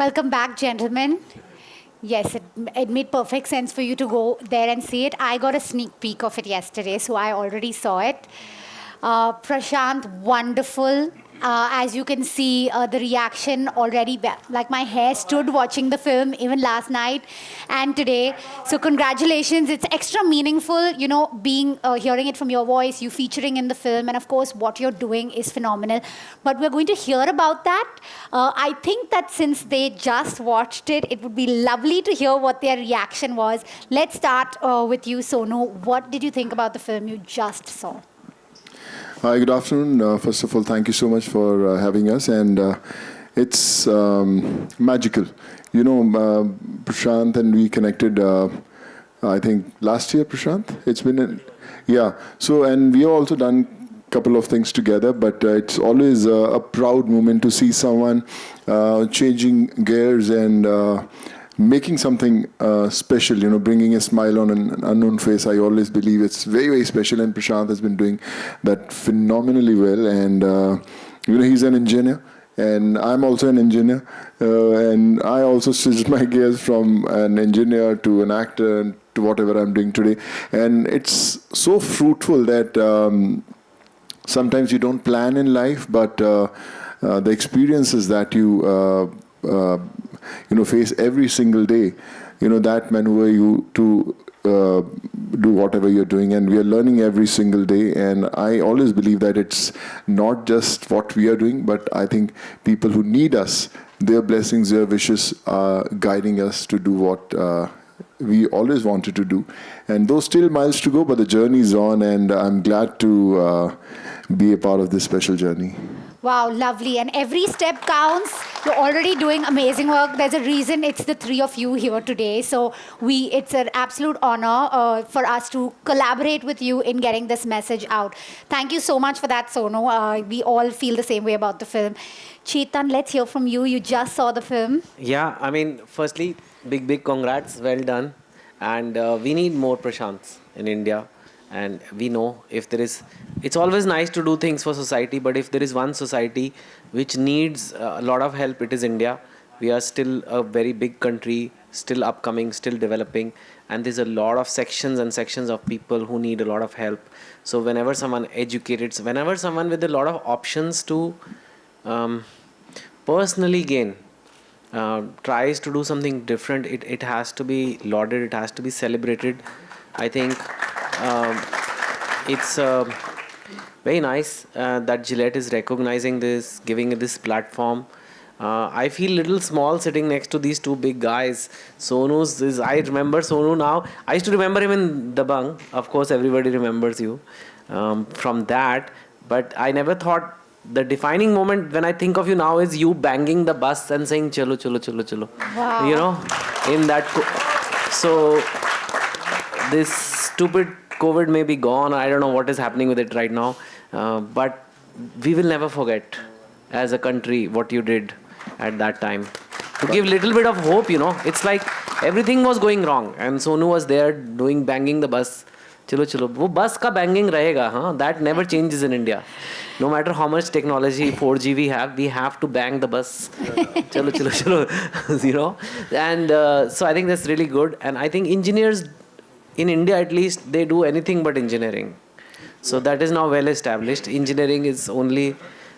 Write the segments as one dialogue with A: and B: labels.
A: Welcome back, gentlemen. Yes, it made perfect sense for you to go there and see it. I got a sneak peek of it yesterday, so I already saw it. Prashant, wonderful. As you can see, the reaction already, like my hair stood watching the film even last night and today. So congratulations. It's extra meaningful, being hearing it from your voice, you featuring in the film, and of course, what you're doing is phenomenal. But we're going to hear about that. I think that since they just watched it, it would be lovely to hear what their reaction was. Let's start with you, Sonu. What did you think about the film you just saw?
B: Hi, good afternoon. First of all, thank you so much for having us. And it's magical. Prashant and we connected, I think, last year, Prashant? It's been, yeah. So, and we have also done a couple of things together, but it's always a proud moment to see someone changing gears and making something special, bringing a smile on an unknown face. I always believe it's very, very special, and Prashant has been doing that phenomenally well. And, he's an engineer, and I'm also an engineer. And I also switched my gears from an engineer to an actor and to whatever I'm doing today. And it's so fruitful that sometimes you don't plan in life, but the experiences that you face every single day, that maneuver you to do whatever you're doing, and we are learning every single day. And I always believe that it's not just what we are doing, but I think people who need us, their blessings, their wishes are guiding us to do what we always wanted to do. And those still miles to go, but the journey is on, and I'm glad to be a part of this special journey.
A: Wow, lovely. And every step counts. You're already doing amazing work. There's a reason it's the three of you here today. So it's an absolute honor for us to collaborate with you in getting this message out. Thank you so much for that, Sonu. We all feel the same way about the film. Chetan, let's hear from you. You just saw the film.
C: Yeah, I mean, firstly, big congrats. Well done. And we need more Prashants in India. And we know it's always nice to do things for society, but if there is one society which needs a lot of help, it is India. We are still a very big country, still upcoming, still developing, and there's a lot of sections and sections of people who need a lot of help. So whenever someone educated, whenever someone with a lot of options to personally gain, tries to do something different, it has to be lauded, it has to be celebrated. I think it's very nice that Gillette is recognizing this, giving it this platform. I feel little small sitting next to these two big guys. I remember Sonu now. I used to remember him in Dabang. Of course, everybody remembers you from that. But I never thought the defining moment when I think of you now is you banging the bus and saying, chalo, chalo, chalo, chalo.
A: Wow.
C: In that. So this stupid COVID may be gone. I don't know what is happening with it right now. But we will never forget as a country what you did at that time. To give little bit of hope, It's like everything was going wrong. And Sonu was there banging the bus. Chalo, chalo. वो bus का banging रहेगा, huh? That never changes in India. No matter how much technology, 4G we have to bang the bus. Chalo, chalo, chalo. And so I think that's really good. And I think engineers, in India at least, they do anything but engineering. So that is now well established. Engineering is only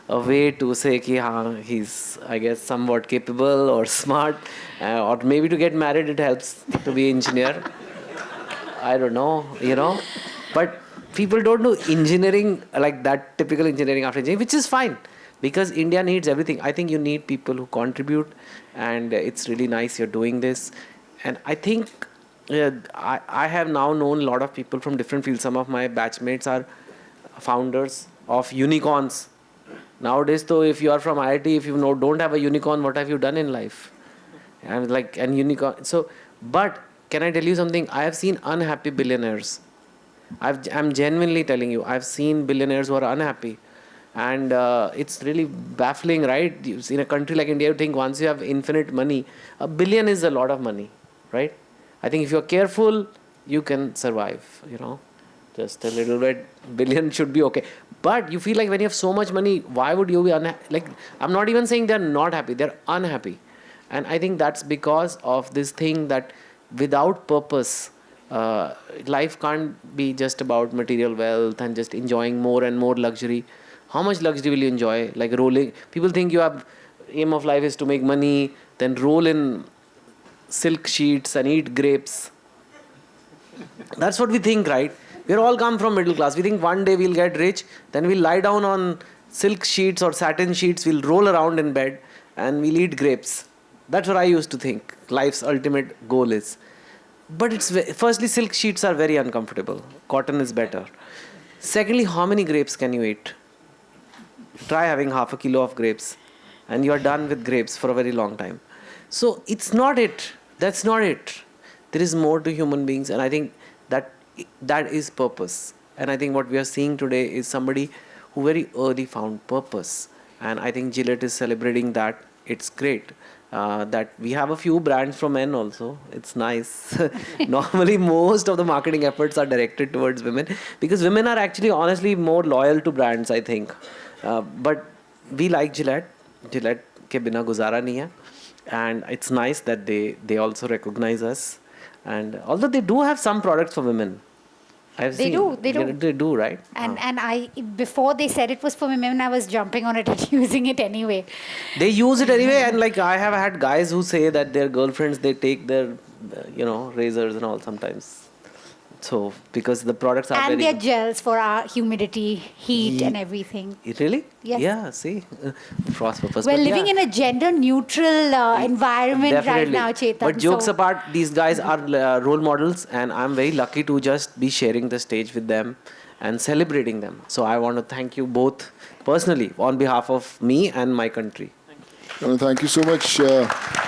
C: a way to say ki he's, I guess, somewhat capable or smart, or maybe to get married it helps to be engineer. I don't know, But people don't do engineering like that, typical engineering after engineering, which is fine because India needs everything. I think you need people who contribute, and it's really nice you're doing this. And I think I have now known a lot of people from different fields. Some of my batchmates are founders of unicorns. Nowadays, though, if you are from IIT, if you don't have a unicorn, what have you done in life? And like an unicorn. So, but can I tell you something? I have seen unhappy billionaires. I'm genuinely telling you, I've seen billionaires who are unhappy. And it's really baffling, right? In a country like India, you think once you have infinite money, $1 billion is a lot of money, right? I think if you're careful, you can survive, Just a little bit, billion should be okay. But you feel like when you have so much money, why would you be unhappy? Like, I'm not even saying they're not happy, they're unhappy. And I think that's because of this thing that without purpose, life can't be just about material wealth and just enjoying more and more luxury. How much luxury will you enjoy? Like rolling, people think you have aim of life is to make money, then roll in silk sheets and eat grapes. That's what we think, right? We all come from middle class. We think one day we'll get rich, then we'll lie down on silk sheets or satin sheets, we'll roll around in bed and we'll eat grapes. That's what I used to think life's ultimate goal is. But firstly, silk sheets are very uncomfortable. Cotton is better. Secondly, how many grapes can you eat? Try having half a kilo of grapes and you are done with grapes for a very long time. So it's not it. That's not it. There is more to human beings, and I think that is purpose. And I think what we are seeing today is somebody who very early found purpose. And I think Gillette is celebrating that. It's great. That we have a few brands from men also. It's nice. Normally, most of the marketing efforts are directed towards women because women are actually honestly more loyal to brands, I think. But we like Gillette. Gillette ke bina guzara nahi hai. And it's nice that they also recognize us. And although they do have some products for women. I've
A: They
C: seen.
A: do, they do.
C: They do, right?
A: And I, before they said it was for women, I was jumping on it and using it anyway.
C: They use it anyway, and like I have had guys who say that their girlfriends, they take their, razors and all sometimes. So because the products are
A: And
C: very.
A: they're gels for our humidity, heat, and everything.
C: Really?
A: Yes.
C: Yeah. See, cross purpose.
A: We're
C: But
A: living in a gender-neutral environment right
C: Definitely.
A: now, Chetan.
C: But jokes
A: so-
C: apart, these guys are role models, and I'm very lucky to just be sharing the stage with them and celebrating them. So I want to thank you both personally on behalf of me and my country.
B: Thank you so much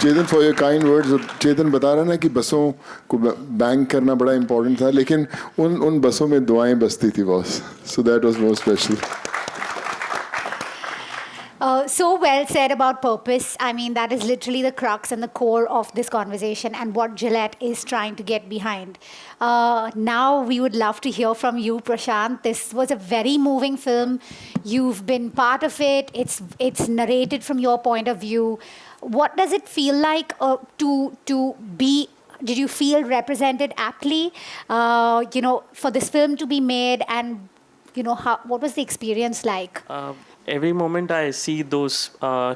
B: Chetan for your kind words. Chetan बता रहा ना कि बसों को bank करना बड़ा important था, लेकिन उन बसों में दुआएं बसती थी boss. So that was more special.
A: So well said about purpose. I mean, that is literally the crux and the core of this conversation and what Gillette is trying to get behind. Now we would love to hear from you, Prashant. This was a very moving film. You've been part of it. It's narrated from your point of view. What does it feel like to be? Did you feel represented aptly? For this film to be made, and what was the experience like?
D: Every moment I see those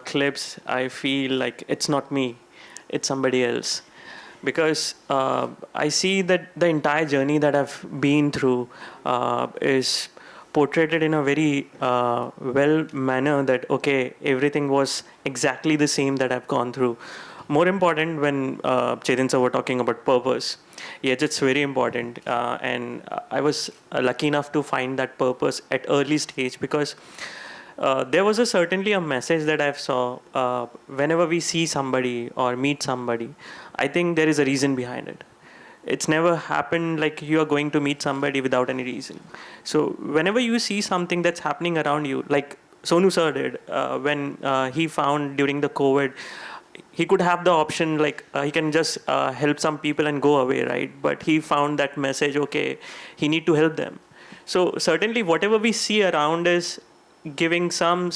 D: clips, I feel like it's not me, it's somebody else. Because I see that the entire journey that I've been through is portrayed in a very well manner that, okay, everything was exactly the same that I've gone through. More important when Chetan sir were talking about purpose. Yes, it's very important. And I was lucky enough to find that purpose at early stage because there was certainly a message that I saw whenever we see somebody or meet somebody. I think there is a reason behind it. It's never happened like you are going to meet somebody without any reason. So whenever you see something that's happening around you, like Sonu sir did when he found during the COVID, he could have the option like he can just help some people and go away, right? But he found that message, okay, he need to help them. So certainly whatever we see around is giving some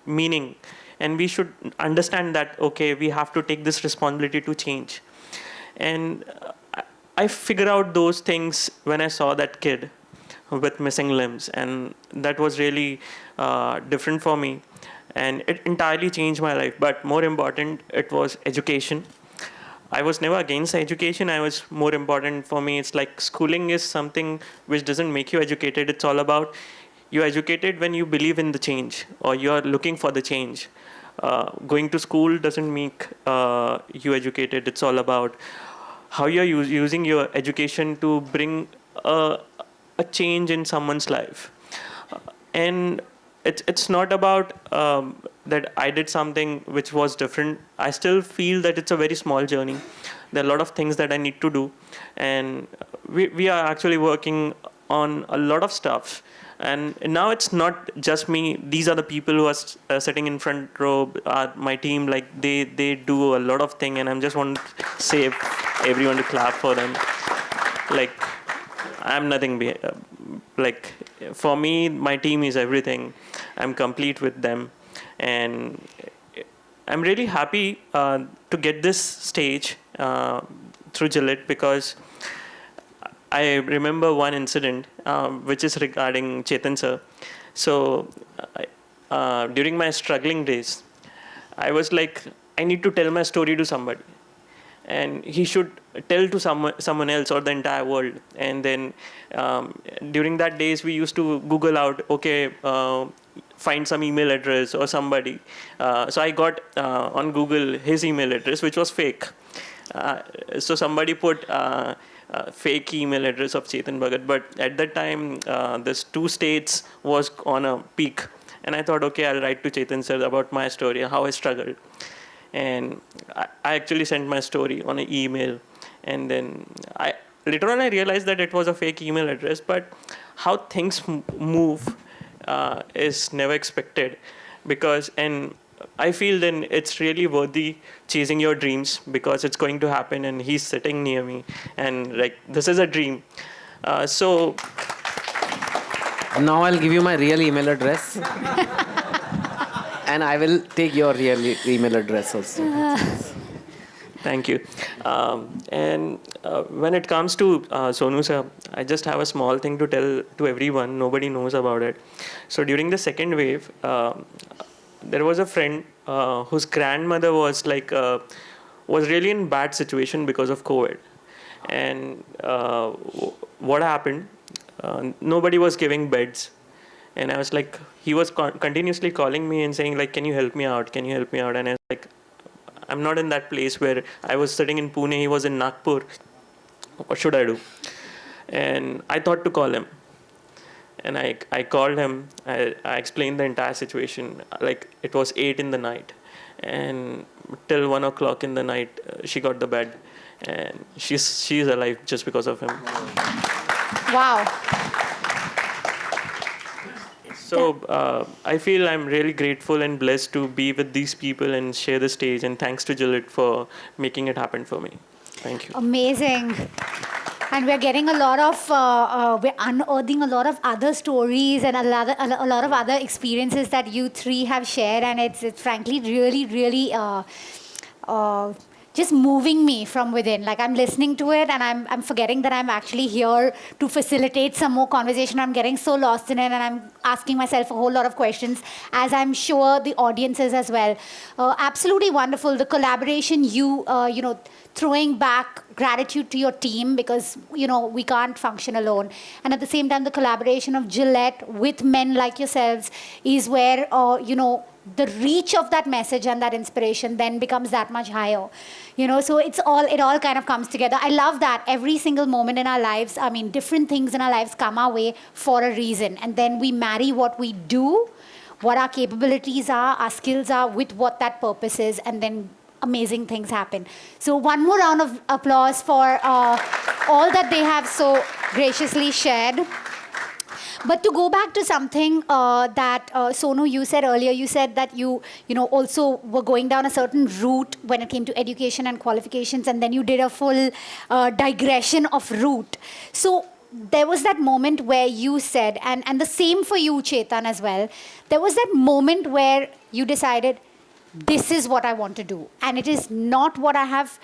D: meaning, and we should understand that, okay, we have to take this responsibility to change. And I figure out those things when I saw that kid with missing limbs, and that was really different for me, and it entirely changed my life. But more important, it was education. I was never against education. I was more important for me. It's like schooling is something which doesn't make you educated. It's all about you're educated when you believe in the change or you're looking for the change. Going to school doesn't make you educated. It's all about how you're using your education to bring a change in someone's life. And it's not about that I did something which was different. I still feel that it's a very small journey. There are a lot of things that I need to do. And we are actually working on a lot of stuff. And now it's not just me. These are the people who are sitting in front row. My team, like they do a lot of things, and I just want to say everyone to clap for them. Like I'm nothing. Like for me, my team is everything. I'm complete with them, and I'm really happy to get this stage through Gillette, because I remember one incident which is regarding Chetan sir. So during my struggling days, I was like, I need to tell my story to somebody, and he should tell to someone else or the entire world. And then during that days, we used to Google out, okay, find some email address or somebody. So I got on Google his email address, which was fake. So somebody put fake email address of Chetan Bhagat, but at that time, this 2 states was on a peak. And I thought, okay, I'll write to Chetan sir about my story, how I struggled. And I actually sent my story on an email. And then later on I realized that it was a fake email address, but how things move is never expected. And I feel then it's really worthy chasing your dreams, because it's going to happen, and he's sitting near me, and like, this is a dream. So
C: Now I'll give you my real email address. And I will take your real email address also.
D: thank you. And when it comes to Sonu sir, I just have a small thing to tell to everyone. Nobody knows about it. So during the second wave, there was a friend whose grandmother was was really in bad situation because of COVID. And what happened? Nobody was giving beds. And I was like, he was continuously calling me and saying like, can you help me out? Can you help me out? And I was like, I'm not in that place where I was sitting in Pune, he was in Nagpur. What should I do? And I thought to call him. And I called him. I explained the entire situation. Like, it was 8 in the night. And till 1 o'clock in the night, she got the bed. And she's alive just because of him.
A: Wow.
D: So I feel I'm really grateful and blessed to be with these people and share the stage. And thanks to Gillette for making it happen for me. Thank you.
A: Amazing. And we're getting a lot of, we're unearthing a lot of other stories and a lot of other experiences that you three have shared. And it's frankly really, really just moving me from within. Like, I'm listening to it and I'm forgetting that I'm actually here to facilitate some more conversation. I'm getting so lost in it, and I'm asking myself a whole lot of questions, as I'm sure the audience is as well. Absolutely wonderful. The collaboration, throwing back gratitude to your team, because, we can't function alone. And at the same time, the collaboration of Gillette with men like yourselves is where, the reach of that message and that inspiration then becomes that much higher. So it all kind of comes together. I love that every single moment in our lives, different things in our lives come our way for a reason. And then we marry what we do, what our capabilities are, our skills are, with what that purpose is, and then amazing things happen. So one more round of applause for all that they have so graciously shared. But to go back to something that Sonu, you said earlier, you said that you also were going down a certain route when it came to education and qualifications, and then you did a full digression of route. So there was that moment where you said, and the same for you, Chetan, as well, there was that moment where you decided, this is what I want to do. And it is not what I have,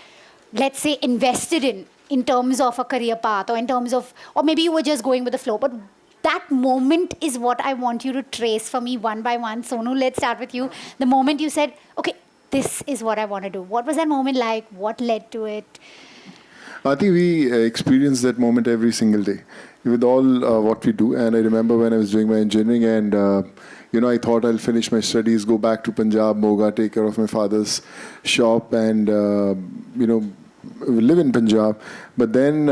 A: let's say, invested in terms of a career path, or in terms of, or maybe you were just going with the flow. But that moment is what I want you to trace for me one by one. Sonu, let's start with you. The moment you said, okay, this is what I want to do. What was that moment like? What led to it?
B: I think we experience that moment every single day with all what we do. And I remember when I was doing my engineering, and I thought I'll finish my studies, go back to Punjab, Moga, take care of my father's shop, and live in Punjab. But then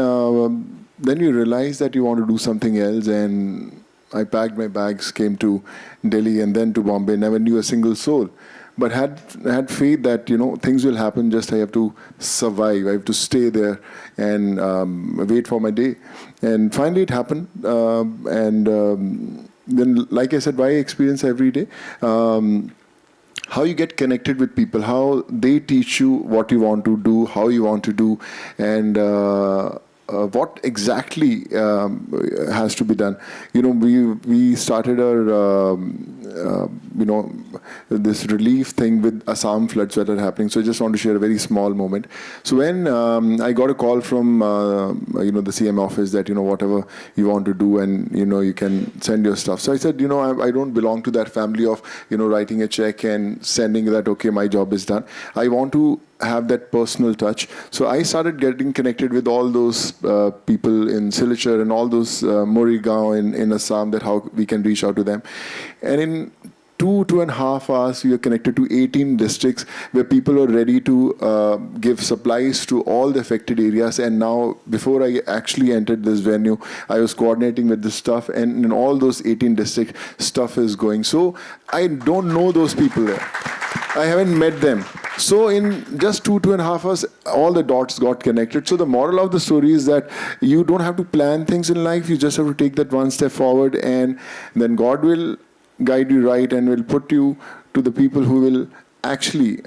B: you realize that you want to do something else, and I packed my bags, came to Delhi and then to Bombay. Never knew a single soul, but had faith that things will happen. Just I have to survive. I have to stay there and wait for my day. And finally, it happened. Then, like I said, why experience every day? How you get connected with people, how they teach you what you want to do, how you want to do, and what exactly has to be done. We started our this relief thing with Assam floods that are happening. So I just want to share a very small moment. So when I got a call from the CM office that whatever you want to do, and you can send your stuff. So I said, I don't belong to that family of writing a check and sending that, okay, my job is done. I want to have that personal touch. So I started getting connected with all those people in Silchar and all those Morigaon in Assam, that how we can reach out to them. And in 2.5 hours, we are connected to 18 districts where people are ready to give supplies to all the affected areas. And now, before I actually entered this venue, I was coordinating with this stuff, and in all those 18 districts, stuff is going. So I don't know those people there. I haven't met them. So in just 2.5 hours, all the dots got connected. So the moral of the story is that you don't have to plan things in life. You just have to take that one step forward, and then God will guide you right and will put you to the people who will actually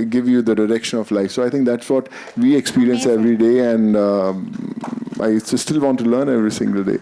B: give you the direction of life. So I think that's what we experience every day, and I still want to learn every single day.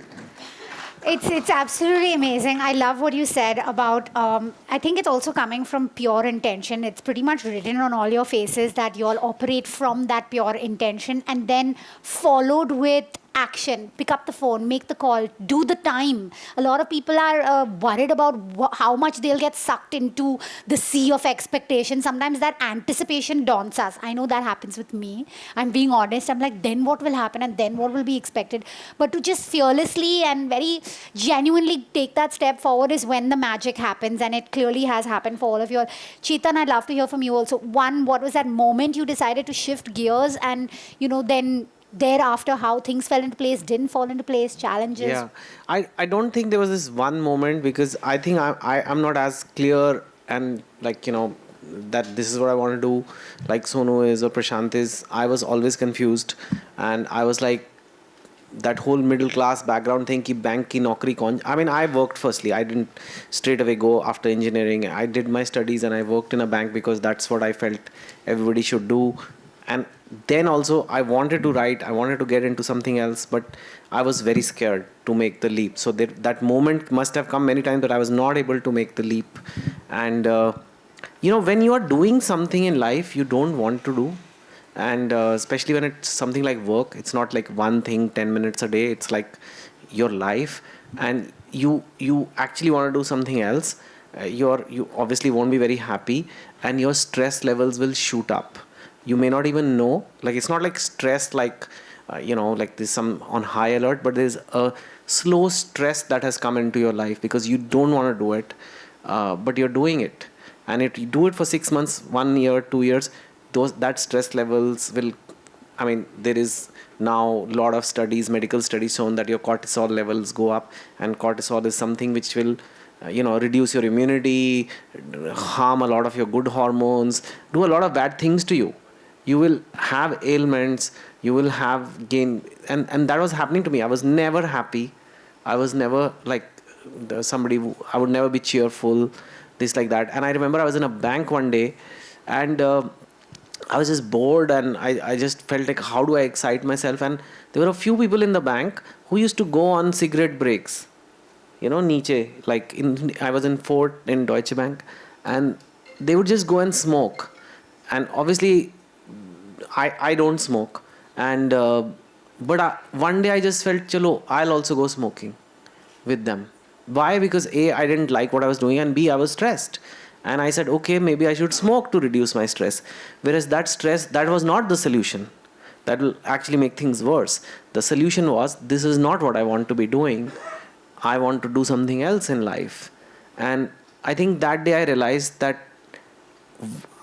A: It's absolutely amazing. I love what you said about, I think it's also coming from pure intention. It's pretty much written on all your faces that you all operate from that pure intention, and then followed with action. Pick up the phone, make the call, do the time. A lot of people are worried about how much they'll get sucked into the sea of expectation. Sometimes that anticipation daunts us. I know that happens with me. I'm being honest. I'm like, then what will happen, and then what will be expected? But to just fearlessly and very genuinely take that step forward is when the magic happens, and it clearly has happened for all of you all. Chetan, I'd love to hear from you also. One, what was that moment you decided to shift gears, and then thereafter how things fell into place, didn't fall into place, challenges?
C: Yeah, I don't think there was this one moment, because I think I'm not as clear and that this is what I want to do, like Sonu is or Prashant is. I was always confused, and I was like, that whole middle class background thing ki bank ki naukri kaun. I mean, I worked firstly. I didn't straight away go after engineering. I did my studies and I worked in a bank because that's what I felt everybody should do. And then also I wanted to write, I wanted to get into something else, but I was very scared to make the leap. So that moment must have come many times that I was not able to make the leap. And when you are doing something in life you don't want to do, and especially when it's something like work, it's not like one thing 10 minutes a day, it's like your life, and you actually want to do something else, you obviously won't be very happy, and your stress levels will shoot up. You may not even know, like it's not like stress like like there's some on high alert, but there's a slow stress that has come into your life because you don't want to do it, but you're doing it. And if you do it for 6 months, 1 year, 2 years, that stress levels will, I mean, there is now a lot of studies, medical studies shown that your cortisol levels go up, and cortisol is something which will reduce your immunity, harm a lot of your good hormones, do a lot of bad things to you. You will have ailments, you will have gain, and that was happening to me. I was never happy. I was never like I would never be cheerful, this like that. And I remember I was in a bank one day, and I was just bored, and I just felt like, how do I excite myself? And there were a few people in the bank who used to go on cigarette breaks, niche, like I was in Fort in Deutsche Bank, and they would just go and smoke. And obviously I don't smoke, and but one day I just felt, chalo, I'll also go smoking with them. Why? Because A, I didn't like what I was doing, and B, I was stressed. And I said, okay, maybe I should smoke to reduce my stress. Whereas that stress, that was not the solution. That will actually make things worse. The solution was, this is not what I want to be doing. I want to do something else in life. And I think that day I realized that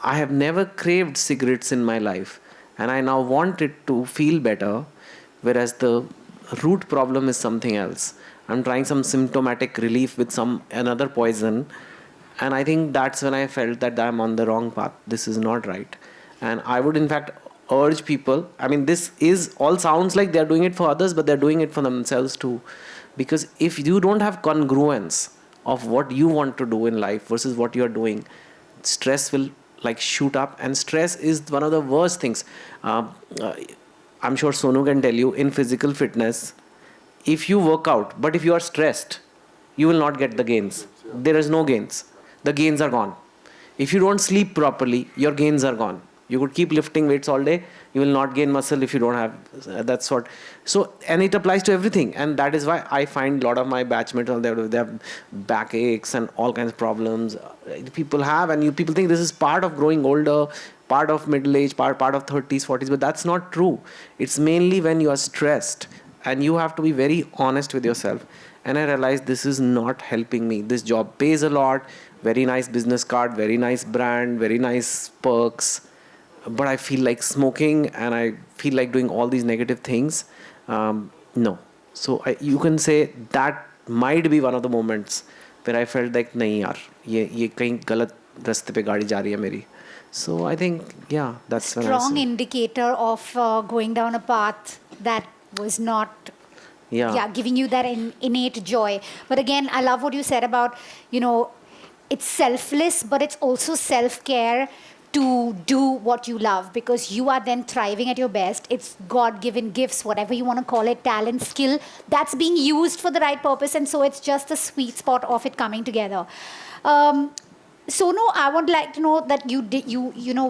C: I have never craved cigarettes in my life. And I now want it to feel better. Whereas the root problem is something else. I'm trying some symptomatic relief with another poison. And I think that's when I felt that I'm on the wrong path. This is not right. And I would in fact urge people, I mean, this is all sounds like they're doing it for others, but they're doing it for themselves too. Because if you don't have congruence of what you want to do in life versus what you're doing, stress will like shoot up. And stress is one of the worst things. I I'm sure Sonu can tell you, in physical fitness, if you work out, but if you are stressed, you will not get the gains. There is no gains. The gains are gone. If you don't sleep properly, your gains are gone. You could keep lifting weights all day, you will not gain muscle if you don't have that sort. So, and it applies to everything. And that is why I find a lot of my batchmates, they have backaches and all kinds of problems people have. And people think this is part of growing older, part of middle age, part of 30s, 40s, but that's not true. It's mainly when you are stressed, and you have to be very honest with yourself. And I realized this is not helping me. This job pays a lot, very nice business card, very nice brand, very nice perks, but I feel like smoking and I feel like doing all these negative things. No. So you can say that might be one of the moments where I felt like, nahi yaar, ye kahin galat raste pe gaadi ja rahi hai meri. So I think, yeah, that's when I
A: Strong
C: say.
A: indicator of going down a path that was not giving you that innate joy. But again, I love what you said about, it's selfless, but it's also self-care to do what you love, because you are then thriving at your best. It's God-given gifts, whatever you want to call it, talent, skill, that's being used for the right purpose. And so it's just the sweet spot of it coming together. Sonu, I would like to know that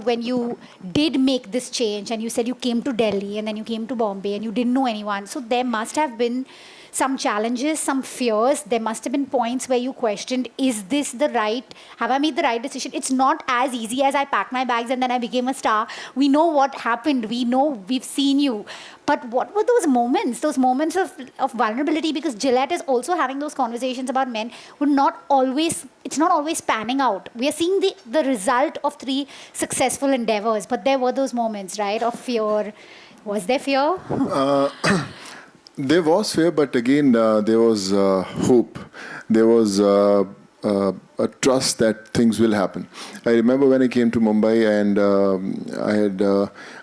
A: when you did make this change, and you said you came to Delhi and then you came to Bombay and you didn't know anyone. So there must have been some challenges, some fears. There must have been points where you questioned, have I made the right decision? It's not as easy as I packed my bags and then I became a star. We know what happened. We know, we've seen you. But what were those moments of vulnerability? Because Gillette is also having those conversations about men who it's not always panning out. We are seeing the result of 3 successful endeavors, but there were those moments, right, of fear. Was there fear?
B: There was fear, but again, there was hope. There was a trust that things will happen. I remember when I came to Mumbai, and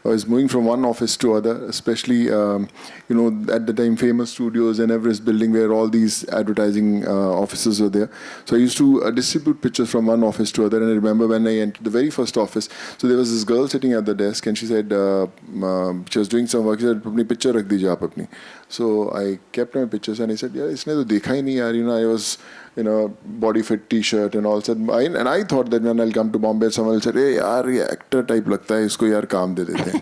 B: I was moving from one office to other, especially at the time famous studios and Everest building where all these advertising offices were there. So I used to distribute pictures from one office to other. And I remember when I entered the very first office, so there was this girl sitting at the desk, and she said she was doing some work. She said, "Apni picture rakh dijiye aap apni." So I kept my pictures, and I said, "Yeah, isne to dekha hi nahi yaar." I was in a body fit t-shirt and all. And I thought that when I'll come to Bombay, someone will say, "Hey, yaar, ye actor type lagta hai, isko yaar kaam de dete hain."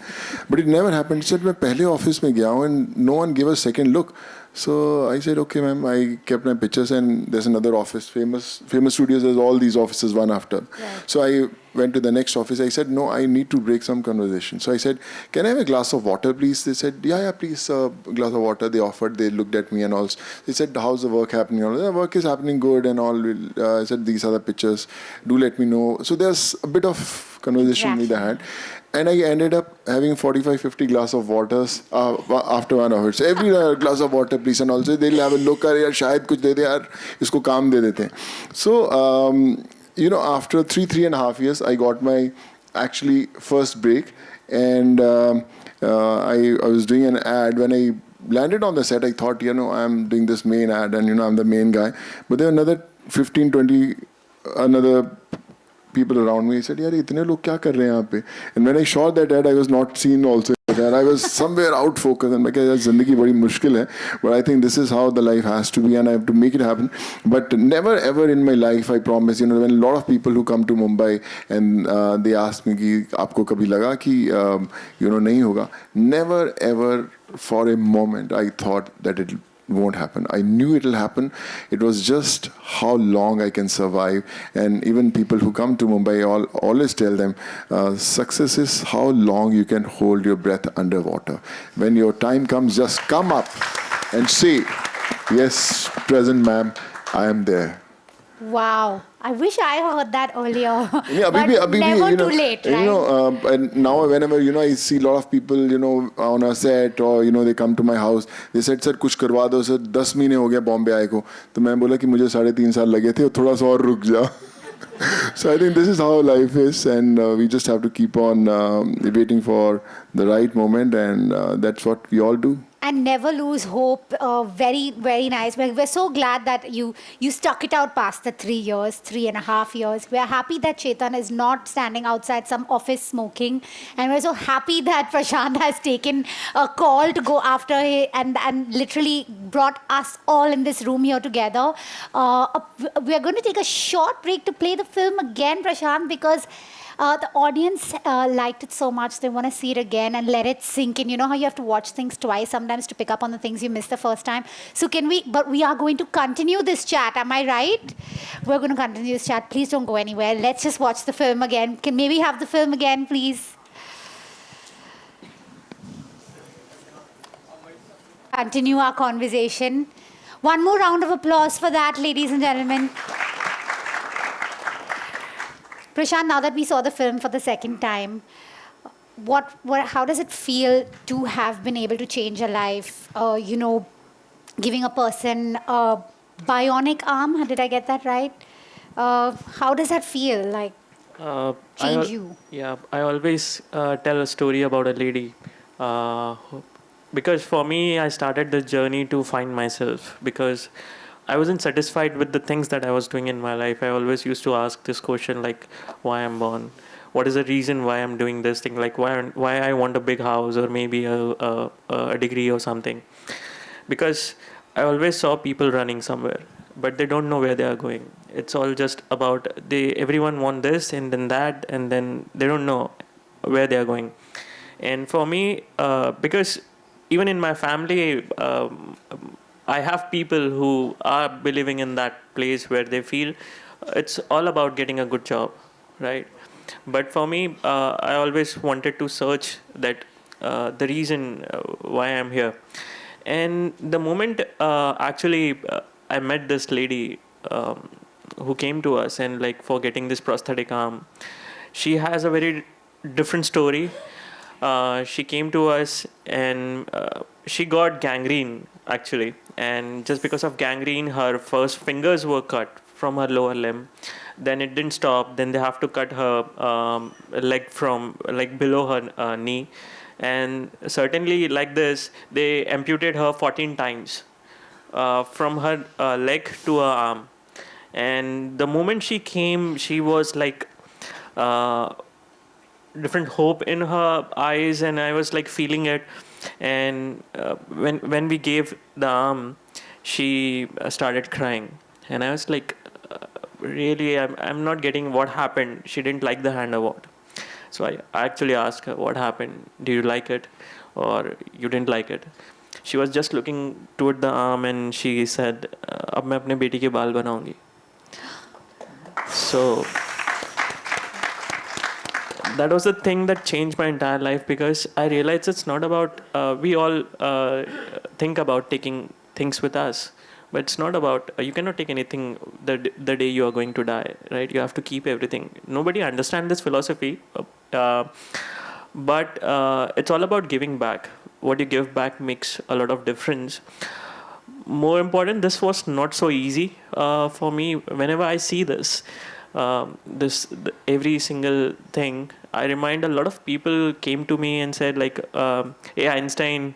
B: But it never happened. She said, "मैं पहले office में गया हूँ," and no one gave a second look. So I said, "Okay, ma'am." I kept my pictures, and there's another office, famous studios. There's all these offices one after. Right. So I went to the next office. I said, "No, I need to break some conversation." So I said, "Can I have a glass of water, please?" They said, yeah, please, glass of water." They offered. They looked at me and all. They said, "How's the work happening?" The work is happening good and all. I said, "These are the pictures. Do let me know." So there's a bit of conversation we had. And I ended up having 45, 50 glass of waters after 1 hour. So every glass of water, please. And also they'll have a look, yaar, shayad kuch de de yaar, isko kaam de dete hain. So, after 3.5 years, I got my actually first break. And I was doing an ad. When I landed on the set, I thought, I'm doing this main ad and, I'm the main guy. But there were another 15, 20, another people around me. I said, "Yaar, itne log kya kar rahe hain yahan pe?" And when I shot that ad, I was not seen also there. I was somewhere out focused, and I said, "Zindagi badi mushkil hai." But I think this is how the life has to be, and I have to make it happen. But never ever in my life, I promise, when a lot of people who come to Mumbai and they ask me ki aapko kabhi laga ki nahi hoga, never ever for a moment I thought that it won't happen. I knew it'll happen. It was just how long I can survive. And even people who come to Mumbai always tell them, success is how long you can hold your breath underwater. When your time comes, just come up and say, "Yes, present ma'am, I am there."
A: Wow. I wish I heard that earlier.
B: Yeah,
A: but never too late, right?
B: And now whenever, I see a lot of people, on a set or, they come to my house, they said, "Sir, kuch karwa do, sir, 10 महीने हो गया बॉम्बे आए को." तो मैं बोला कि मुझे 3.5 साल लगे थे, थोड़ा सा और रुक जा. So I think this is how life is, and we just have to keep on waiting for the right moment, and that's what we all do.
A: and never lose hope. Very, very nice. We're so glad that you stuck it out past the 3 years, 3.5 years. We're happy that Chetan is not standing outside some office smoking, and we're so happy that Prashant has taken a call to go after him and literally brought us all in this room here together. We are going to take a short break to play the film again, Prashant, because the audience liked it so much. They want to see it again and let it sink in. You know how you have to watch things twice sometimes to pick up on the things you missed the first time? So but we are going to continue this chat. Am I right? We're going to continue this chat. Please don't go anywhere. Let's just watch the film again. Can maybe have the film again, please? Continue our conversation. One more round of applause for that, ladies and gentlemen. Prashant, now that we saw the film for the second time, how does it feel to have been able to change a life? Giving a person a bionic arm. Did I get that right? How does that feel? Like change you?
D: Yeah, I always tell a story about a lady. Because for me, I started the journey to find myself because I wasn't satisfied with the things that I was doing in my life. I always used to ask this question like, why I'm born? What is the reason why I'm doing this thing? Like why I want a big house or maybe a degree or something? Because I always saw people running somewhere, but they don't know where they are going. It's all just about everyone want this and then that, and then they don't know where they are going. And for me, because even in my family, I have people who are believing in that place where they feel it's all about getting a good job, right? But for me, I always wanted to search that the reason why I'm here. And the moment I met this lady who came to us and like for getting this prosthetic arm, she has a very different story. She came to us and she got gangrene actually, and just because of gangrene her first fingers were cut from her lower limb. Then it didn't stop, then they have to cut her leg from like below her knee, and certainly like this they amputated her 14 times from her leg to her arm. And the moment she came, she was like different hope in her eyes, and I was like feeling it. And when we gave the arm, she started crying, and I was like, really, I'm not getting what happened. She didn't like the hand or what? So I actually asked her, what happened? Do you like it, or you didn't like it? She was just looking toward the arm, and she said, "अब मैं अपने बेटी के बाल बनाऊंगी." So that was the thing that changed my entire life, because I realized it's not about we all think about taking things with us, but it's not about you cannot take anything the day you are going to die, right? You have to keep everything. Nobody understands this philosophy, but it's all about giving back. What you give back makes a lot of difference. More important, this was not so easy for me. Whenever I see this, every single thing, I remind a lot of people came to me and said like, hey Einstein,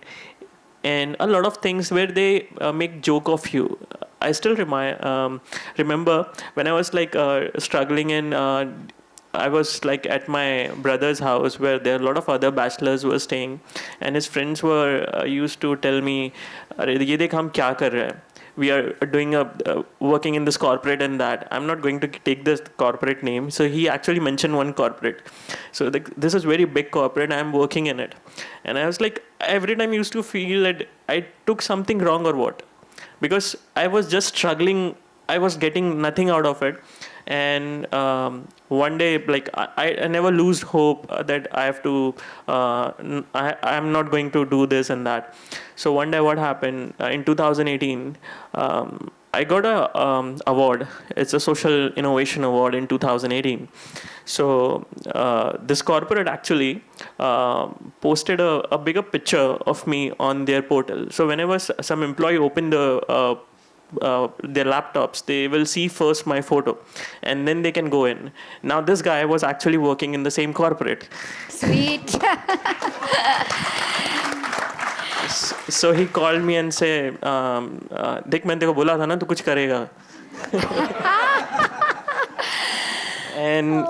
D: and a lot of things where they make joke of you. I still remember when I was like struggling, and I was like at my brother's house where there are a lot of other bachelors who were staying, and his friends were used to tell me, "Arey, ye dekh hum kya kar rahe hain? We are doing working in this corporate and that." I'm not going to take this corporate name. So he actually mentioned one corporate. So this is very big corporate. I'm working in it. And I was like, every time I used to feel that I took something wrong or what? Because I was just struggling. I was getting nothing out of it. And one day, like I never lose hope that I have to, I'm not going to do this and that. So one day what happened, in 2018, I got a award. It's a social innovation award in 2018. So this corporate actually posted a bigger picture of me on their portal. So whenever some employee opened their laptops, they will see first my photo and then they can go in. Now this guy was actually working in the same corporate.
A: Sweet.
D: So he called me and said, देख मैंने तेरे को बोला था ना तू कुछ करेगा. And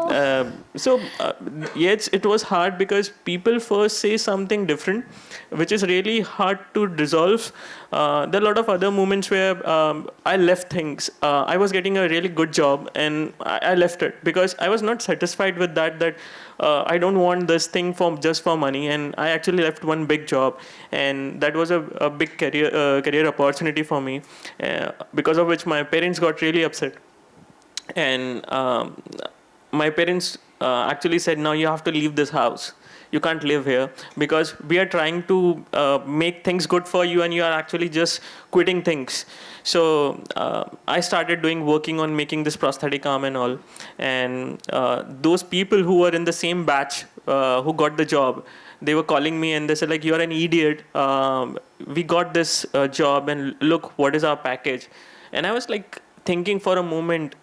D: yes, it was hard because people first say something different, which is really hard to resolve. There are a lot of other moments where I left things. I was getting a really good job and I left it because I was not satisfied with that I don't want this thing just for money, and I actually left one big job, and that was a big career opportunity for me, because of which my parents got really upset. And my parents actually said, now you have to leave this house, you can't live here because we are trying to make things good for you and you are actually just quitting things. So I started working on making this prosthetic arm and all, and those people who were in the same batch who got the job, they were calling me and they said like, you're an idiot, we got this job and look what is our package. And I was like thinking for a moment,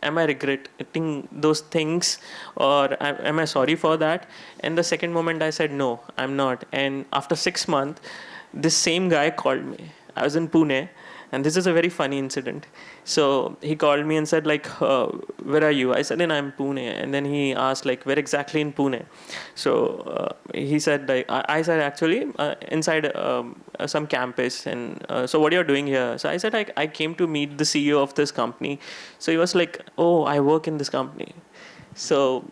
D: am I regretting those things or am I sorry for that? And the second moment I said, no, I'm not. And after 6 months, this same guy called me. I was in Pune, and this is a very funny incident. So he called me and said like, where are you? I said, I'm in Pune. And then he asked like, where exactly in Pune? So he said like, I said actually inside some campus. And so what are you doing here? So I said I came to meet the CEO of this company. So he was like, oh, I work in this company. So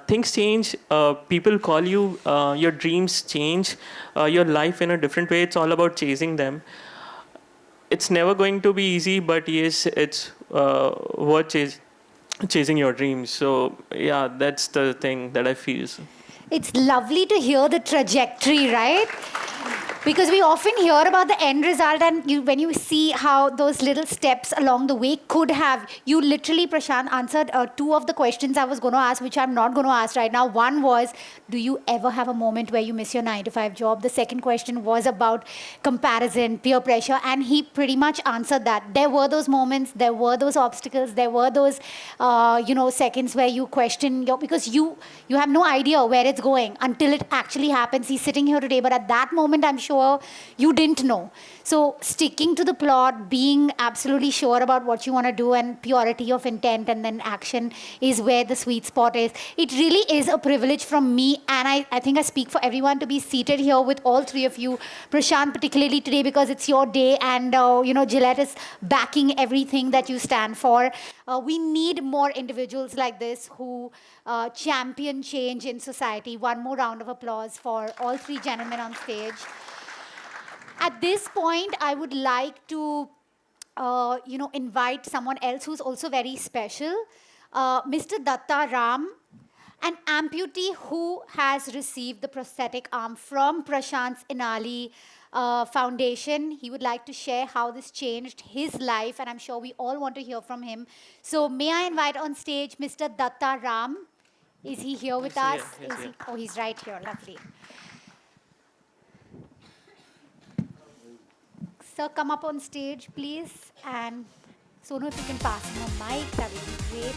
D: things change, people call you, your dreams change, your life in a different way. It's all about chasing them. It's never going to be easy, but yes, it's worth chasing your dreams. So yeah, that's the thing that I feel.
A: It's lovely to hear the trajectory, right? Because we often hear about the end result, and when you see how those little steps along the way could have, you literally, Prashant, answered 2 of the questions I was going to ask, which I'm not going to ask right now. One was, do you ever have a moment where you miss your 9-to-5 job? The second question was about comparison, peer pressure, and he pretty much answered that. There were those moments, there were those obstacles, there were those, seconds where you question because you have no idea where it's going until it actually happens. He's sitting here today, but at that moment, I'm sure you didn't know. So sticking to the plot, being absolutely sure about what you want to do, and purity of intent and then action is where the sweet spot is. It really is a privilege from me, and I think I speak for everyone, to be seated here with all 3 of you. Prashant, particularly today because it's your day, and Gillette is backing everything that you stand for. We need more individuals like this who champion change in society. One more round of applause for all 3 gentlemen on stage. At this point, I would like to, invite someone else who's also very special, Mr. Datta Ram, an amputee who has received the prosthetic arm from Prashant's Inali Foundation. He would like to share how this changed his life, and I'm sure we all want to hear from him. So may I invite on stage Mr. Datta Ram? Is he here with us? Oh, he's right here. Lovely. Sir, come up on stage, please. And Sonu, if you can pass him a mic, that would be great.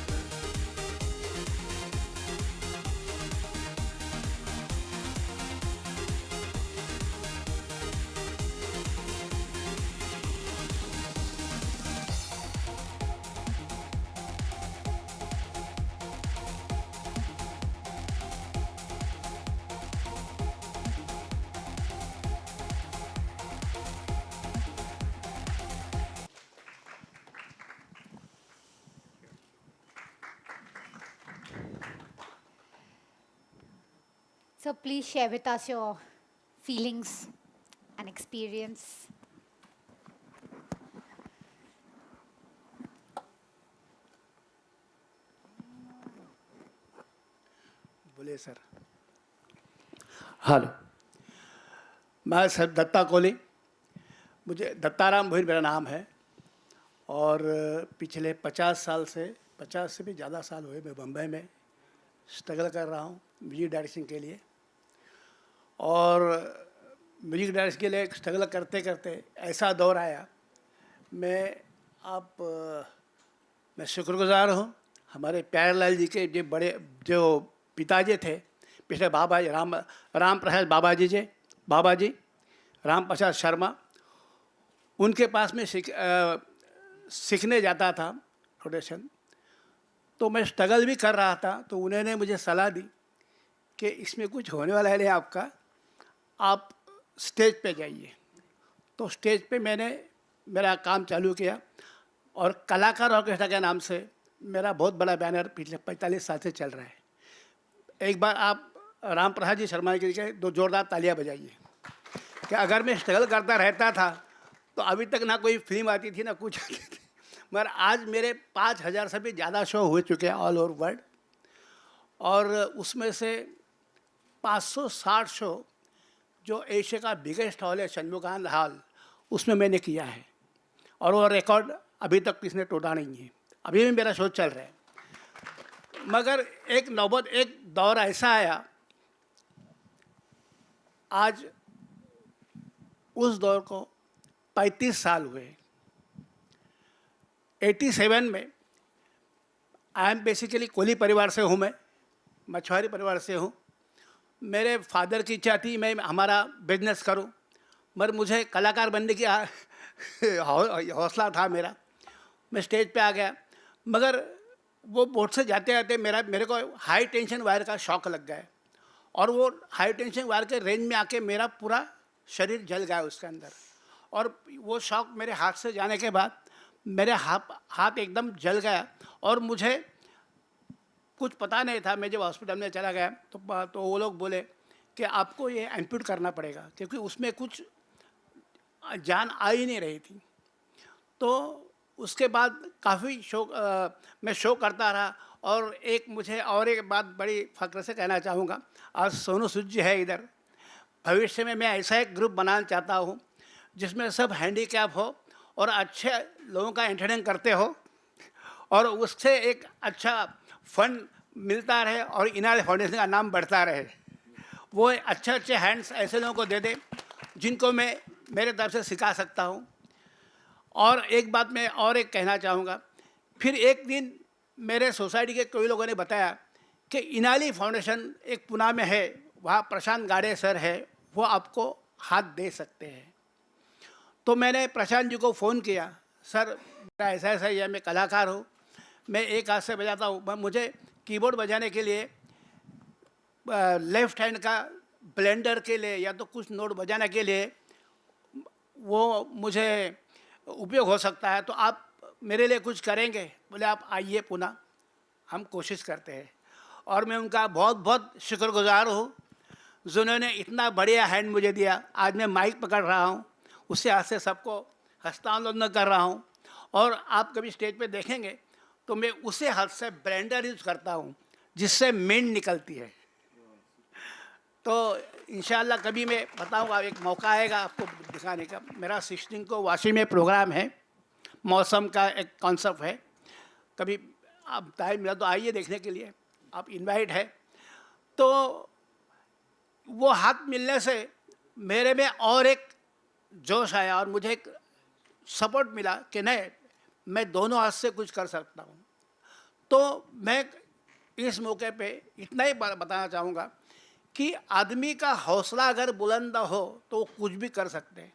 A: So please share with us your feelings and experience.
E: बोलिए sir.
F: Hello.
E: मैं sir Dutta Kohli, मुझे दत्ताराम भोईर मेरा नाम है, और पिछले 50 साल से 50 से भी ज़्यादा साल हुए मैं बम्बई में स्ट्रगल कर रहा हूँ म्यूजिक डायरेक्शन के लिए। और म्यूजिक डायरेक्शन के लिए स्ट्रगल करते करते ऐसा दौर आया, मैं शुक्रगुजार हूँ हमारे प्यारेलाल जी के जो पिताजी थे, पिछले बाबा जी राम प्रसाद बाबा जी राम प्रसाद शर्मा, उनके पास में सीखने जाता था ऑडिशन। तो मैं स्ट्रगल भी कर रहा था, तो उन्होंने मुझे सलाह दी कि इसमें कुछ होने वाला है नहीं आपका, आप स्टेज पे जाइए। तो स्टेज पे मैंने मेरा काम चालू किया और कलाकार ऑर्केस्ट्रा के नाम से मेरा बहुत बड़ा बैनर पिछले 45 साल से चल रहा है। एक बार आप राम प्रसाद जी शर्मा के लिए 2 जोरदार तालियां बजाइए कि अगर मैं स्ट्रगल करता रहता था तो अभी तक ना कोई फिल्म आती थी ना कुछ आती थी, मगर आज मेरे 5000 से भी ज़्यादा शो हो चुके हैं ऑल ओवर वर्ल्ड, और उसमें से 560 शो जो एशिया का बिगेस्ट हॉल है षणमुगान हॉल, उसमें मैंने किया है, और वो रिकॉर्ड अभी तक किसने टूटा नहीं है। अभी भी मेरा शो चल रहा है। मगर एक नौबत, एक दौर ऐसा आया, आज उस दौर को 35 साल हुए। 87 में आई एम बेसिकली कोली परिवार से हूँ, मैं मछुआरी परिवार से हूँ। मेरे फादर की इच्छा थी मैं हमारा बिजनेस करूँ, मगर मुझे कलाकार बनने की हौसला था मेरा। मैं स्टेज पे आ गया, मगर वो बोट से जाते जाते मेरे को हाई टेंशन वायर का शॉक लग गया, और वो हाई टेंशन वायर के रेंज में आके मेरा पूरा शरीर जल गया उसके अंदर। और वो शॉक मेरे हाथ से जाने के बाद मेरे हाथ एकदम जल गया, और मुझे कुछ पता नहीं था। मैं जब हॉस्पिटल में चला गया तो वो लोग बोले कि आपको ये एम्प्यूट करना पड़ेगा, क्योंकि उसमें कुछ जान आ ही नहीं रही थी। तो उसके बाद काफ़ी मैं शो करता रहा। और मुझे एक बात बड़ी फ़ख्र से कहना चाहूँगा, आज सोनू सूद जी है इधर। भविष्य में मैं ऐसा एक ग्रुप बनाना चाहता हूँ जिसमें सब हैंडीकैप हो और अच्छे लोगों का एंटरटेन करते हो, और उससे एक अच्छा फंड मिलता रहे और इनाल फाउंडेशन का नाम बढ़ता रहे। वो अच्छे अच्छे हैंड्स ऐसे लोगों को दे दे जिनको मैं मेरे तरफ से सिखा सकता हूँ। और एक बात मैं कहना चाहूँगा, फिर एक दिन मेरे सोसाइटी के कई लोगों ने बताया कि इनाली फाउंडेशन एक पुणे में है, वहाँ प्रशांत गाड़े सर है, वो आपको हाथ दे सकते हैं। तो मैंने प्रशांत जी को फ़ोन किया, सर मेरा ऐसा ऐसा ही है, मैं कलाकार हूँ, मैं एक हाथ से बजाता हूँ, मुझे कीबोर्ड बजाने के लिए लेफ़्ट हैंड का ब्लेंडर के लिए या तो कुछ नोट बजाने के लिए वो मुझे उपयोग हो सकता है, तो आप मेरे लिए कुछ करेंगे? बोले आप आइए पुणे, हम कोशिश करते हैं। और मैं उनका बहुत बहुत शुक्रगुजार हूँ जिन्होंने इतना बढ़िया हैंड मुझे दिया। आज मैं माइक पकड़ रहा हूँ, उससे हाथ से सबको हस्तांदोलन कर रहा हूँ, और आप कभी स्टेज पे देखेंगे तो मैं उसे हाथ से ब्लेंडर यूज़ करता हूँ जिससे मिंट निकलती है। तो इंशाल्लाह कभी मैं बताऊँगा, एक मौका आएगा आपको दिखाने का। मेरा 16 को वाशी में प्रोग्राम है, मौसम का एक कॉन्सेप्ट है। कभी आप टाइम मिला तो आइए देखने के लिए, आप इनवाइट है। तो वो हाथ मिलने से मेरे में और एक जोश आया और मुझे एक सपोर्ट मिला कि नहीं, मैं दोनों हाथ से कुछ कर सकता हूँ। तो मैं इस मौके पे इतना ही बताना चाहूँगा कि आदमी का हौसला अगर बुलंद हो तो वो कुछ भी कर सकते हैं।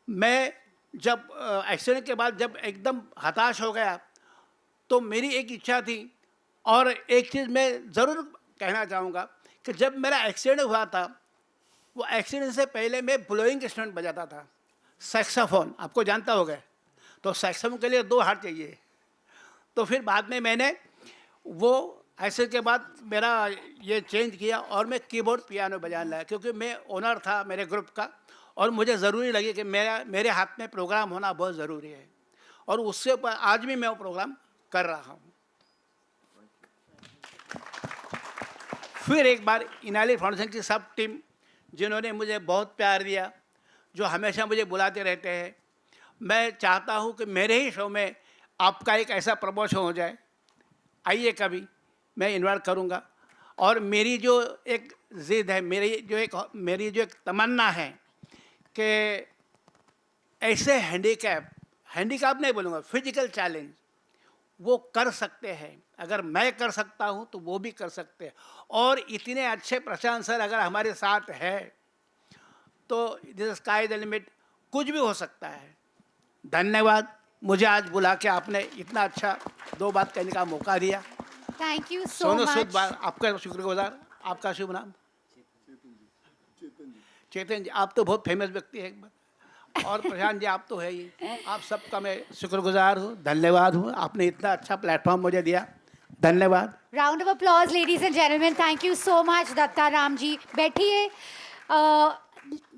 E: मैं जब एक्सीडेंट के बाद जब एकदम हताश हो गया तो मेरी एक इच्छा थी, और एक चीज़ मैं ज़रूर कहना चाहूँगा कि जब मेरा एक्सीडेंट हुआ था, वो एक्सीडेंट से पहले मैं ब्लोइंग इंस्ट्रूमेंट बजाता था, सैक्सोफोन, आपको जानता होगा। तो सैक्सोफोन के लिए 2 हाथ चाहिए। तो फिर बाद में मैंने वो ऐसे के बाद मेरा ये चेंज किया और मैं कीबोर्ड पियानो बजाने लगा, क्योंकि मैं ओनर था मेरे ग्रुप का और मुझे ज़रूरी लगी कि मेरे हाथ में प्रोग्राम होना बहुत ज़रूरी है, और उससे ऊपर आज भी मैं वो प्रोग्राम कर रहा हूँ। फिर एक बार इनाली फाउंडेशन की सब टीम जिन्होंने मुझे बहुत प्यार दिया, जो हमेशा मुझे बुलाते रहते हैं, मैं चाहता हूँ कि मेरे ही शो में आपका एक ऐसा प्रमोशन हो जाए। आइए कभी, मैं इन्वाइट करूँगा। और मेरी जो एक ज़िद है, मेरी जो एक तमन्ना है कि ऐसे हैंडीकैप नहीं बोलूँगा, फिजिकल चैलेंज वो कर सकते हैं। अगर मैं कर सकता हूँ तो वो भी कर सकते हैं। और इतने अच्छे प्रशांत सर अगर हमारे साथ है तो दिस स्काई द लिमिट, कुछ भी हो सकता है। धन्यवाद, मुझे आज बुला के आपने इतना अच्छा 2 बात कहने का मौका दिया।
A: Thank you so
E: Sonu Sood,
A: much.
E: आपका शुक्रगुजार। आपका शुभ नाम? चेतन जी, आप तो बहुत फेमस व्यक्ति है। और प्रशांत जी, आप तो है ही। आप सबका मैं शुक्रगुजार हूँ, धन्यवाद हूँ। आपने इतना अच्छा प्लेटफॉर्म मुझे दिया, धन्यवाद।
A: Round of applause, ladies and gentlemen. Thank you so much, Datta Ramji. Baithiye.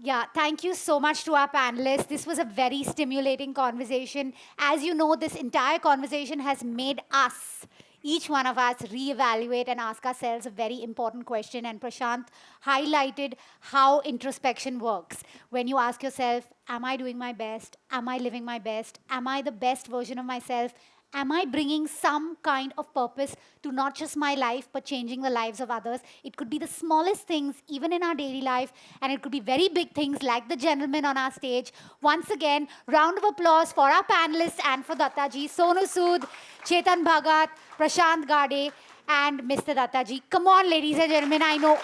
A: Yeah, thank you so much to our panelists. This was a very stimulating conversation. As you know, this entire conversation has made us, each one of us, reevaluate and ask ourselves a very important question. And Prashant highlighted how introspection works. When you ask yourself, am I doing my best? Am I living my best? Am I the best version of myself? Am I bringing some kind of purpose to not just my life, but changing the lives of others? It could be the smallest things, even in our daily life, and it could be very big things like the gentleman on our stage. Once again, round of applause for our panelists and for Dattaji, Sonu Sood, Chetan Bhagat, Prashant Gade, and Mr. Dattaji. Come on, ladies and gentlemen, I know.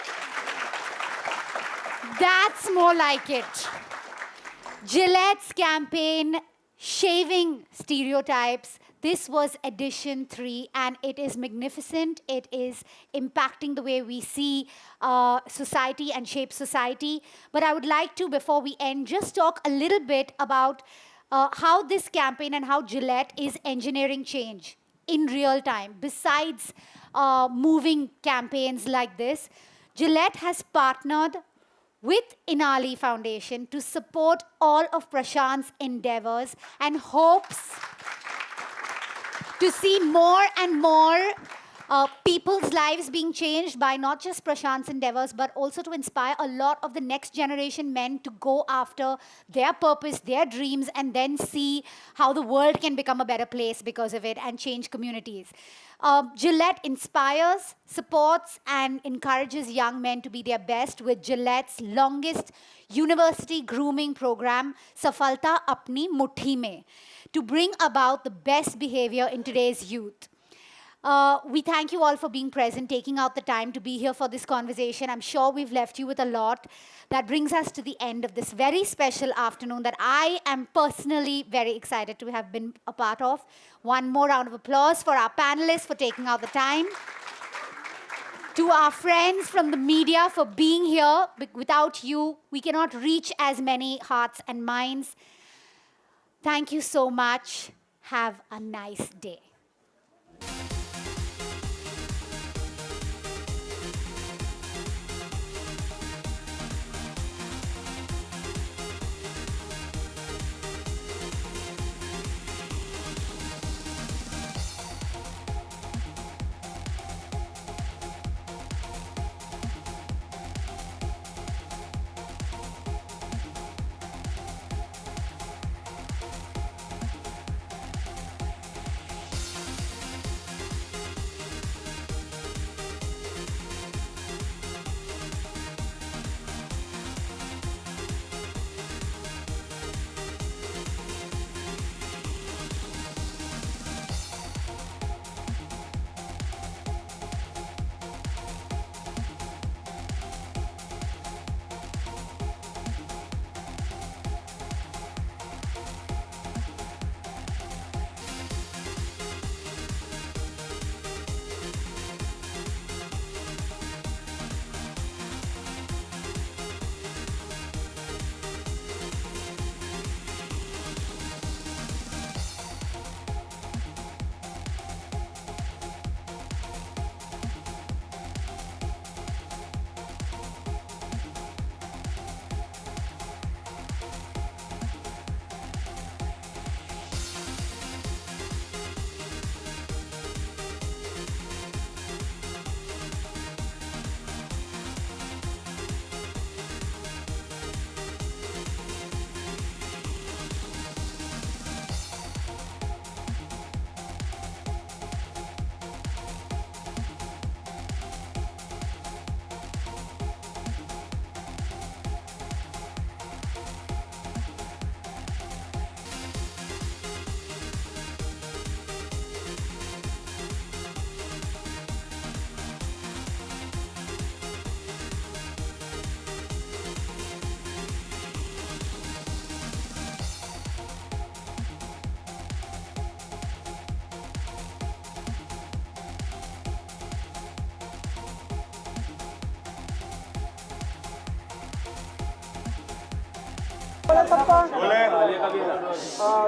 A: That's more like it. Gillette's campaign, Shaving Stereotypes. This was edition 3, and it is magnificent. It is impacting the way we see society and shape society. But I would like to, before we end, just talk a little bit about how this campaign and how Gillette is engineering change in real time. Besides moving campaigns like this, Gillette has partnered with Inali Foundation to support all of Prashant's endeavors and hopes to see more and more people's lives being changed by not just Prashant's endeavors, but also to inspire a lot of the next generation men to go after their purpose, their dreams, and then see how the world can become a better place because of it and change communities. Gillette inspires, supports, and encourages young men to be their best with Gillette's longest university grooming program, Safalta Apni Muthi Mein, to bring about the best behavior in today's youth. We thank you all for being present, taking out the time to be here for this conversation. I'm sure we've left you with a lot. That brings us to the end of this very special afternoon that I am personally very excited to have been a part of. One more round of applause for our panelists for taking out the time. To our friends from the media for being here. Without you, we cannot reach as many hearts and minds. Thank you so much. Have a nice day.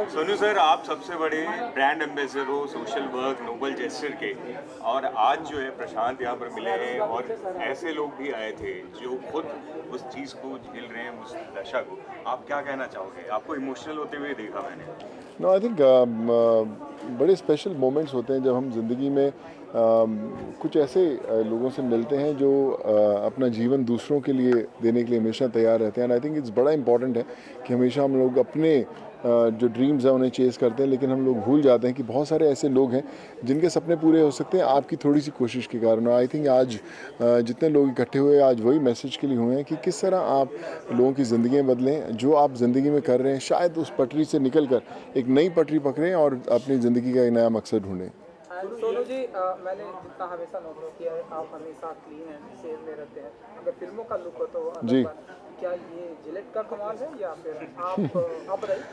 F: Sonu sir, आप सबसे बड़े brand ambassador हो social work Nobel gesture के, और आज जो है प्रशांत यहाँ पर मिले हैं और ऐसे लोग भी आए थे जो खुद उस चीज़ को झेल रहे हैं, उस दशा को। आप क्या कहना चाहोगे? आपको इमोशनल होते हुए देखा मैंने।
B: नो आई थिंक बड़े स्पेशल मोमेंट्स होते हैं जब हम ज़िंदगी में कुछ ऐसे लोगों से मिलते हैं जो अपना जीवन दूसरों के लिए देने के लिए हमेशा तैयार रहते हैं। एंड आई थिंक इट्स बड़ा इंपॉर्टेंट है कि हमेशा हम लोग अपने जो ड्रीम्स हैं उन्हें चेज़ करते हैं, लेकिन हम लोग भूल जाते हैं कि बहुत सारे ऐसे लोग हैं जिनके सपने पूरे हो सकते हैं आपकी थोड़ी सी कोशिश के कारण। और आई थिंक आज जितने लोग इकट्ठे हुए आज वही मैसेज के लिए हुए हैं कि किस तरह आप लोगों की ज़िंदगियाँ बदलें, जो आप ज़िंदगी में कर रहे हैं शायद उस पटरी से निकल कर एक नई पटरी पकड़ें और अपनी ज़िंदगी का एक नया मकसद ढूंढें।
G: सोनू जी, मैंने जितना हमेशा नोटिस किया है आप हमेशा क्लीन एंड सेफ में रहते हैं। अगर फिल्मों का लुक हो तो
B: जी,
G: क्या ये जिलेट का कमाल है या फिर आप बताइए?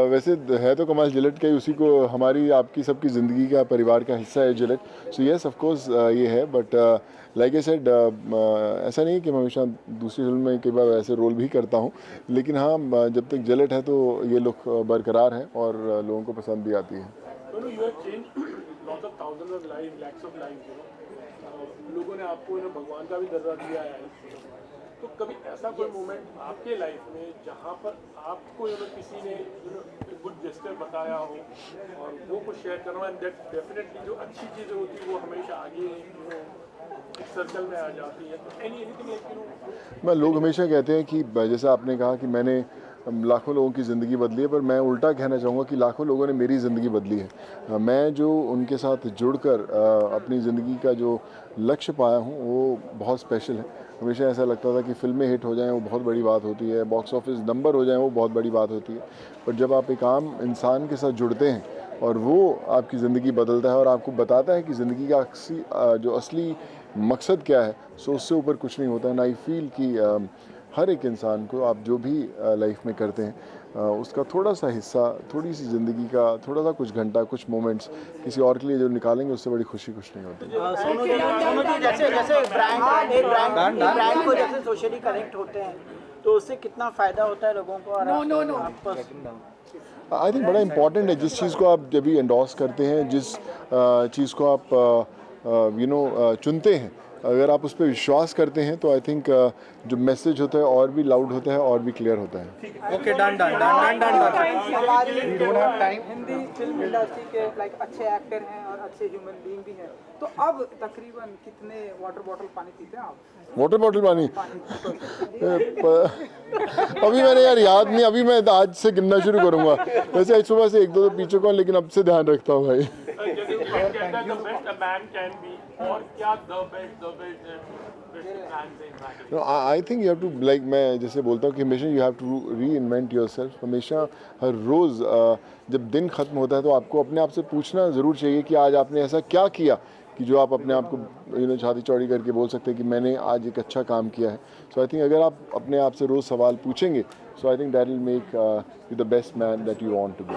B: वैसे है तो कमाल जिलेट का ही, उसी को हमारी आपकी सबकी ज़िंदगी का परिवार का हिस्सा है Gillette. So yes of course ये है, बट लाइक आई सेड ऐसा नहीं है कि मैं हमेशा दूसरी फिल्म में कई बार ऐसे रोल भी करता हूँ, लेकिन हाँ जब तक जिलेट है तो ये लुक बरकरार है और लोगों को पसंद भी आती है।
H: लोगों ने आपको भगवान का भी दर्जा दिया है, तो कभी ऐसा कोई मोमेंट आपके लाइफ में जहाँ पर आपको किसी ने गुड जेस्चर बताया हो और वो कुछ शेयर करना, एंड दैट डेफिनेटली जो अच्छी चीज़ें होती है वो हमेशा आगे एक सर्कल में आ जाती है। तो एनीथिंग लाइक
B: मैं लोग हमेशा कहते हैं कि जैसे आपने कहा कि मैंने लाखों लोगों की ज़िंदगी बदली है, पर मैं उल्टा कहना चाहूँगा कि लाखों लोगों ने मेरी ज़िंदगी बदली है। मैं जो उनके साथ जुड़कर अपनी ज़िंदगी का जो लक्ष्य पाया हूँ वो बहुत स्पेशल है। हमेशा ऐसा लगता था कि फिल्में हिट हो जाएं वो बहुत बड़ी बात होती है, बॉक्स ऑफिस नंबर हो जाएं वो बहुत बड़ी बात होती है, पर जब आप एक आम इंसान के साथ जुड़ते हैं और वो आपकी ज़िंदगी बदलता है और आपको बताता है कि ज़िंदगी का जो असली मकसद क्या है, सो उससे ऊपर कुछ नहीं होता है। ना आई फील कि हर एक इंसान को आप जो भी लाइफ में करते हैं उसका थोड़ा सा हिस्सा, थोड़ी सी ज़िंदगी का थोड़ा सा कुछ घंटा, कुछ मोमेंट्स किसी और के लिए जो निकालेंगे उससे बड़ी खुशी कुछ नहीं होती।
G: सोनू जी, जैसे ब्रांड को जैसे सोशली कनेक्ट होते हैं तो उससे कितना फ़ायदा होता है लोगों को?
B: आई थिंक बड़ा इंपॉर्टेंट है जिस चीज़ को आप जब भी एंडोर्स करते हैं, जिस चीज़ को आप चुनते हैं, अगर आप उस पर विश्वास करते हैं तो आई थिंक जो मैसेज होता है और भी लाउड होता है और भी क्लियर होता है।
G: Okay, done. Hindi film industry के लाइक अच्छे एक्टर हैं और अच्छे ह्यूमन बीइंग भी हैं, तो अब तकरीबन कितने वाटर बॉटल पानी पीते हैं आप?
B: वाटर बॉटल पानी अभी मैंने यार याद नहीं, अभी मैं आज से गिनना शुरू करूंगा। वैसे आज सुबह से एक दो तो पी चुका हूँ, लेकिन अब से ध्यान रखता हूँ भाई। I think you have to, like मैं जैसे बोलता हूँ कि हमेशा you have to reinvent yourself. हमेशा हर रोज़ जब दिन ख़त्म होता है तो आपको अपने आप से पूछना ज़रूर चाहिए कि आज आपने ऐसा क्या किया कि जो आप अपने आप को छाती चौड़ी करके बोल सकते हैं कि मैंने आज एक अच्छा काम किया है। सो आई थिंक अगर आप अपने आप से रोज़ सवाल पूछेंगे, so I think that will make you the best man that you want to B.